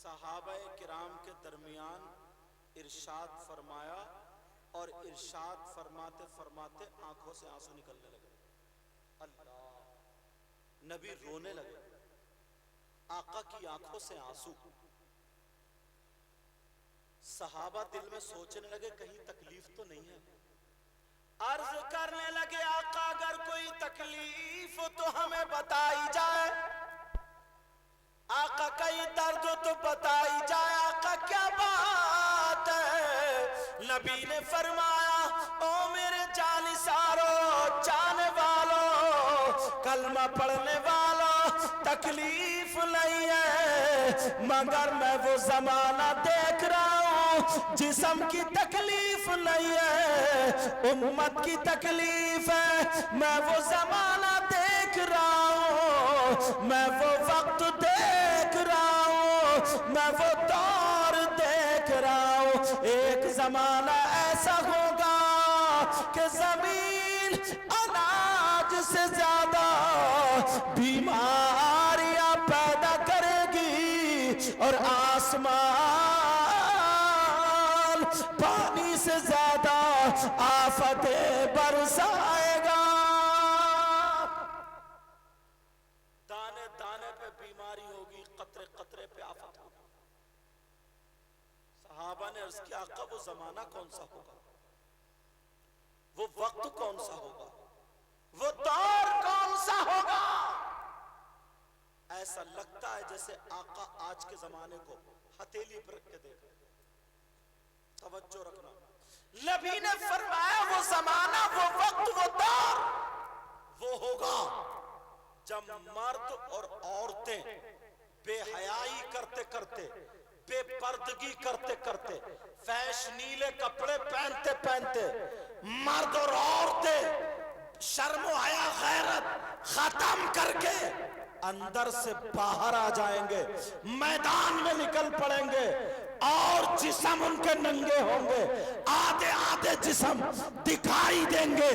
صحابہ کرام کے درمیان ارشاد فرمایا اور ارشاد فرماتے فرماتے آنکھوں سے آنسو نکلنے لگے. اللہ، نبی رونے لگے، آقا کی آنکھوں سے آنسو. صحابہ دل میں سوچنے لگے کہیں تکلیف تو نہیں ہے. عرض کرنے لگے آقا اگر کوئی تکلیف ہو تو ہمیں بتائی جائے، آقا کئی درد ہو تو بتائی جائے، آقا کیا بات ہے؟ نبی نے فرمایا او میرے جانثارو، جانے والو، کلمہ پڑھنے والو، تکلیف نہیں ہے مگر میں وہ زمانہ دیکھ رہا ہوں جسم کی تکلیف نہیں ہے، امت کی تکلیف ہے. میں وہ زمانہ دیکھ رہا ہوں، میں وہ وقت دیکھ رہا ہوں، میں وہ دور دیکھ رہا ہوں. ایک زمانہ ایسا ہوگا کہ زمین اناج سے زیادہ بیماریاں پیدا کرے گی اور آسمان پانی سے زیادہ آفتیں برسائے گا. دانے دانے پہ بیماری ہوگی، قطرے قطرے پہ آفت ہوگی. صحابہ نے عرض کیا آقا وہ زمانہ کون سا ہوگا، وہ وقت کون سا ہوگا، وہ دور کون سا ہوگا؟ ایسا لگتا ہے جیسے آقا آج کے زمانے کو ہتھیلی پر رکھ کے دیکھ رہے. توجہ رکھنا، نبی نے فرمایا وہ زمانہ، وہ وقت، وہ دور وہ ہوگا جب مرد اور عورتیں بے حیائی کرتے کرتے، بے پردگی کرتے کرتے، فیشنیلے کپڑے پہنتے پہنتے، مرد اور عورتیں شرم و حیا غیرت ختم کر کے اندر سے باہر آ جائیں گے، میدان میں نکل پڑیں گے اور جسم ان کے ننگے ہوں گے، آدھے آدھے جسم دکھائی دیں گے.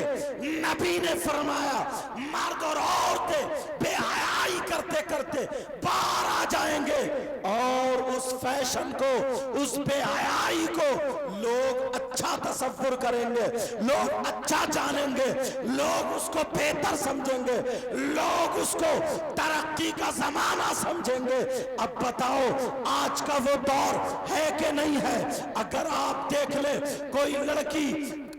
نبی نے فرمایا مرد اور عورتیں بے حیائی کرتے کرتے باہر آ جائیں گے اور اس فیشن کو، اس بے حیائی کو لوگ اچھا تصور کریں گے، لوگ اچھا جانیں گے، لوگ اس کو بہتر سمجھیں گے، لوگ اس کو ترقی کا زمانہ سمجھیں گے. اب بتاؤ آج کا وہ دور ہے کہ نہیں ہے؟ اگر آپ دیکھ لیں کوئی لڑکی،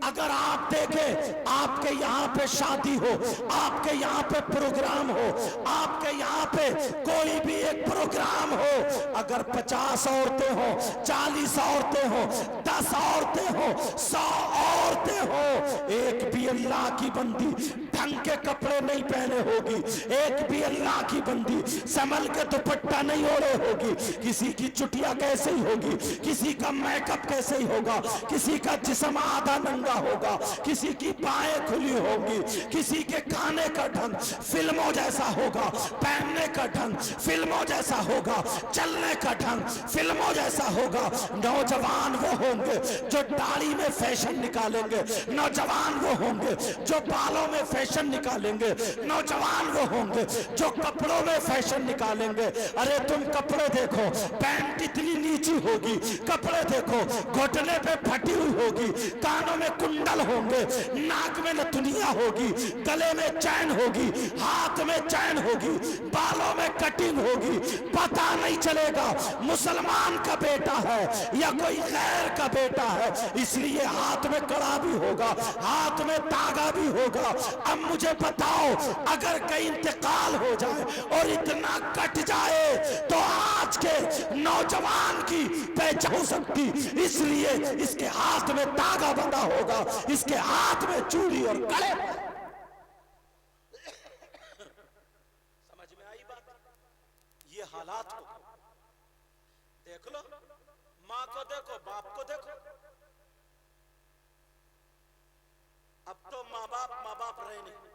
اگر آپ دیکھیں آپ کے یہاں پہ شادی ہو، آپ کے یہاں پہ پروگرام ہو، آپ کے یہاں پہ کوئی بھی ایک پروگرام ہو، اگر 50 عورتیں ہوں، 40 عورتیں ہوں، 10 عورتیں ہوں، 100 عورتیں ہوں، ایک بھی اللہ کی بندی ڈھنگ کے کپڑے نہیں پہنے ہوگی، ایک بھی اللہ کی بندی سنبھل کے دوپٹہ نہیں اوڑھے ہوگی. کسی کی چٹیا کیسے ہی ہوگی، کسی کا میک اپ کیسے ہی ہوگا، کسی کا جسم آدھا ننگا ہوگا، کسی کی بائیں کھلی ہوگی، کسی کے کھانے کا ڈھنگ فلموں جیسا ہوگا، پہننے کا ڈھنگ فلموں جیسا ہوگا، چلنے کا ڈھنگ فلموں جیسا ہوگا. نوجوان وہ ہوں گے جو داڑھی میں فیشن نکالیں گے، نوجوان وہ ہوں گے جو بالوں میں فیشن نکالیں گے، نوجوان وہ ہوں گے جو کپڑوں میں فیشن نکالیں گے. ارے تم کپڑے دیکھو، پینٹ اتنی نیچی ہوگی، کپڑے دیکھو گھٹنے پہ پھٹی ہوئی ہوگی، کانوں میں کنڈل ہوں گے، ناک میں نتنیاں ہوگی، گلے میں چین ہوگی، ہاتھ میں چین ہوگی، بالوں میں کٹنگ ہوگی. پتہ نہیں چلے گا مسلمان کا بیٹا ہے یا کوئی غیر کا بیٹا ہے. اس لیے ہاتھ میں کڑا بھی ہوگا، ہاتھ میں تاگا بھی ہوگا. اب مجھے بتاؤ اگر کہیں انتقال ہو جائے اور اتنا کٹ جائے تو آج کے نوجوان کی پہچان ہو سکتی، اس لیے اس کے ہاتھ میں تاگا بندھا ہوگا، اس کے ہاتھ میں چوڑی اور کڑے. سمجھ میں آئی بات؟ یہ حالات کو دیکھ لو، ماں کو دیکھو، باپ کو دیکھو. اب تو ماں باپ رہے نہیں،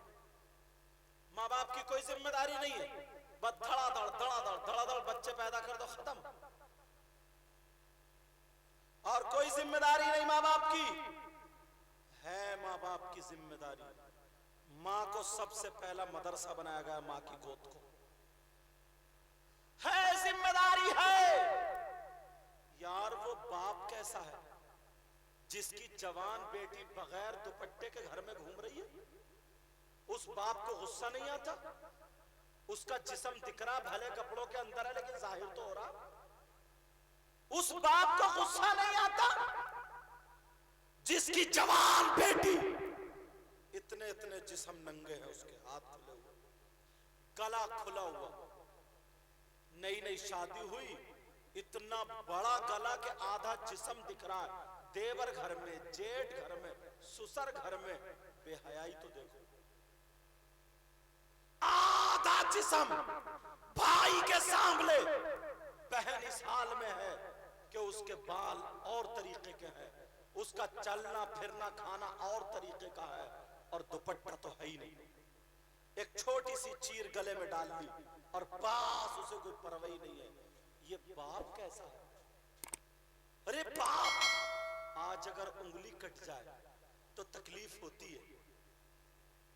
ماں باپ کی کوئی ذمہ داری نہیں ہے، بس دھڑا دھڑ بچے پیدا کر دو، ختم. اور کوئی ذمہ داری نہیں ماں باپ کی. ہے ماں باپ کی ذمہ داری. ماں کو سب سے پہلا مدرسہ بنایا گیا، ماں کی گود کو ہے ذمہ داری ہے. جس کی جوان بیٹی بغیر دوپٹے کے گھر میں گھوم رہی ہے، اس باپ کو غصہ نہیں آتا؟ اس کا جسم دکھ رہا بھلے کپڑوں کے اندر ہے لیکن ظاہر تو ہو رہا، اس باپ کو غصہ نہیں آتا جس کی جوان بیٹی اتنے اتنے جسم ننگے ہیں، اس کے ہاتھ کھلے ہوئے، گلا کھلا ہوا، نئی نئی شادی ہوئی، اتنا بڑا گلا کہ آدھا جسم دکھ رہا ہے، دیور گھر میں، جیٹھ گھر میں، سسر گھر میں، بے حیائی تو دیکھو، آدھا جسم بھائی کے سامنے، بہن اس حال میں ہے کہ اس کے بال اور طریقے کے ہیں، اس کا چلنا پھرنا کھانا اور طریقے کا ہے، اور دوپٹہ تو ہے ہی نہیں، ایک چھوٹی سی چیر گلے میں ڈال دی اور پاس اسے کوئی پرواہی نہیں ہے۔ یہ باپ کیسا ہے؟ ارے باپ آج اگر انگلی کٹ جائے تو تکلیف ہوتی ہے،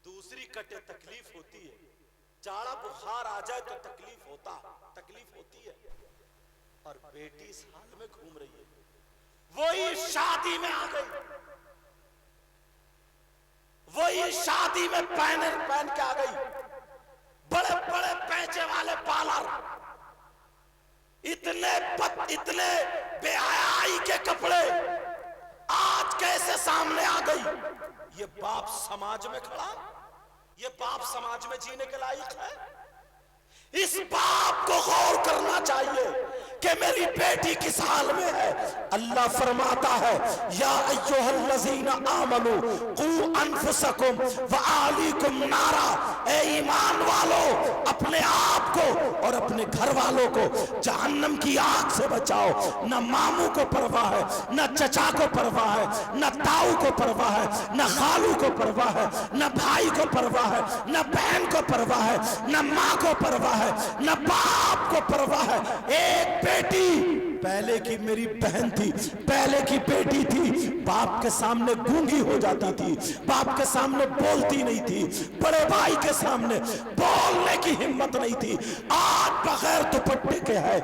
دوسری کٹے تکلیف ہوتی ہے، جاڑا بخار آ جائے تو تکلیف ہوتی ہے، اور بیٹی اس حال میں گھوم رہی ہے، وہی شادی میں آ گئی، وہی شادی میں پہن کے آ گئی، بڑے بڑے پیچے والے پالر، اتنے بے حیائی کے کپڑے، آج کیسے سامنے آ گئی؟ یہ باپ سماج میں کھڑا، یہ باپ سماج میں جینے کے لائق ہے؟ اس باپ کو غور کرنا چاہیے کہ میری بیٹی کس حال میں ہے۔ اللہ فرماتا ہے یا ایھا الذین آمنوا قوا انفسکم وآہلیکم نارا، اے ایمان والو اپنے آپ کو اور اپنے گھر والوں کو جہنم کی آگ سے بچاؤ۔ نہ ماموں کو پرواہ ہے، نہ چچا کو پرواہ ہے، نہ تاؤ کو پرواہ ہے، نہ خالو کو پرواہ ہے، نہ بھائی کو پرواہ ہے، نہ بہن کو پرواہ ہے، نہ ماں کو پرواہ ہے، نہ باپ کو پرواہ ہے۔ ایک بیٹی، پہلے کی میری بہن تھی، پہلے کی بیٹی تھی، باپ کے سامنے گونگی ہو جاتی تھی، باپ کے سامنے بولتی نہیں تھی، بڑے بھائی کے سامنے بولنے کی ہمت نہیں تھی، آج بغیر دوپٹے کے ہے۔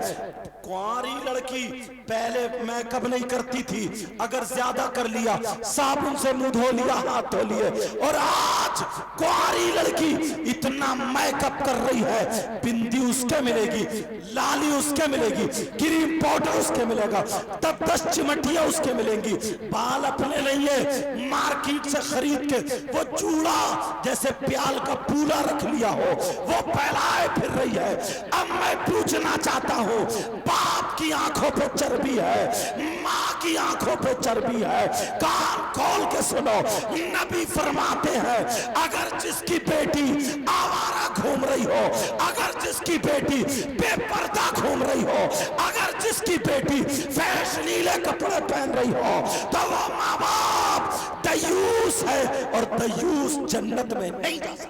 کنواری لڑکی پہلے میک اپ نہیں کرتی تھی، اگر زیادہ کر لیا صابن سے منہ دھو لیا، ہاتھ دھو لیے، اور آج کنواری لڑکی اتنا میک اپ کر رہی ہے، بندی اس کے ملے گی، لالی اس کے ملے گی، کریم پاؤڈر اس کے ملے گا، 10 چمٹیاں اس کے ملیں گی، بال اپنے نہیں ہے، مارکیٹ سے خرید کے وہ چوڑا جیسے پیال کا پولا رکھ لیا ہو وہ پھیلائے پھر رہی ہے۔ اب میں پوچھنا چاہتا ہوں، باپ کی آنکھوں پہ چربی ہے، ماں کی آنکھوں پہ چربی ہے، کان کھول کے سنو، نبی فرماتے ہیں اگر جس کی بیٹی آوارہ گھوم رہی ہو، اگر جس کی بیٹی بے پردہ گھوم رہی ہو، اگر جس کی بیٹی فیشنیلے کپڑے پہن رہی ہو، تو وہ ماں باپ دیوس ہے، اور دیوس جنت میں نہیں جا سکتا۔